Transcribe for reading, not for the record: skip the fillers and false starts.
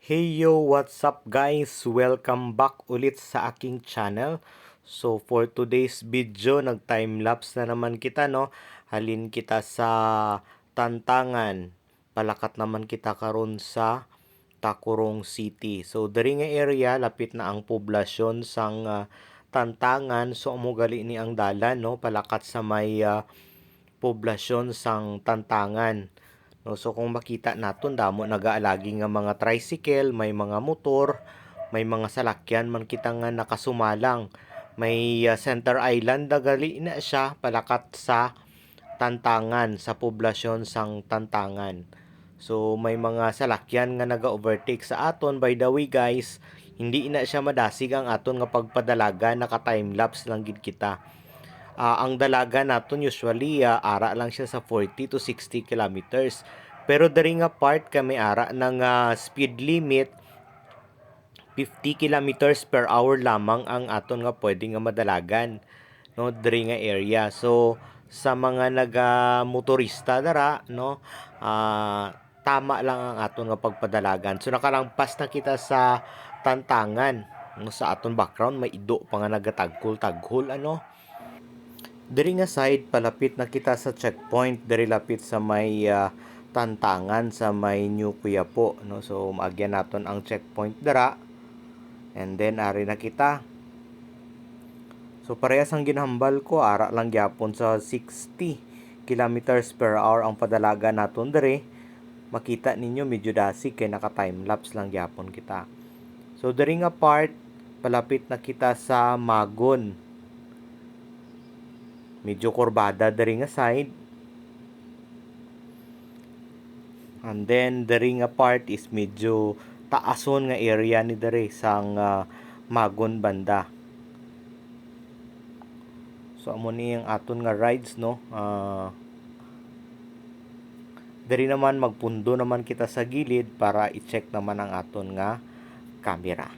Hey yo, what's up guys? Welcome back ulit sa aking channel. So for today's video, nag-time-lapse na naman kita no. Halin kita sa Tantangan. Palakat naman kita karon sa Takurong City. So diri nga area lapit na ang poblasyon sang Tantangan. So umugali ni ang dalan no, palakat sa may poblasyon sang Tantangan. No, so kung makita naton damo nagaalagi nga mga tricycle, may mga motor, may mga salakyan man kita nga nakasumalang. May Center Island dagali na siya palakat sa Tantangan, sa poblasyon sang Tantangan. So may mga salakyan nga naga-overtake sa aton. By the way guys, hindi na siya madasig ang aton nga pagpadalaga, naka time lapse lang gid kita. Ang dalaga naton usually ara lang siya sa 40 to 60 kilometers. Pero diri nga part kami ara ng speed limit 50 kilometers per hour lamang ang aton nga pwede nga madalagan no diri nga area. So sa mga naga motorista dara no, tama lang ang aton nga pagpadalagan. So nakalangpas na kita sa Tantangan no, sa aton background may ido pa nga nagatagkol-taghol ano. Diri nga side palapit na kita sa checkpoint, diri lapit sa may Tantangan sa may New Quiapo no. So maagyan naton ang checkpoint dara. And then ari na kita. So parehas ang ginhambal ko, ara lang gyapon sa 60 kilometers per hour ang padalaga naton diri. Makita ninyo medyo dasig kay naka time lapse lang gyapon kita. So diri nga part palapit na kita sa Magon. Medyo kurbada diri nga side. And then diri nga part is medyo taason nga area ni diri sang Magon banda. So amo ni ang aton nga rides no. Diri naman magpundo naman kita sa gilid para i-check naman ang aton nga camera.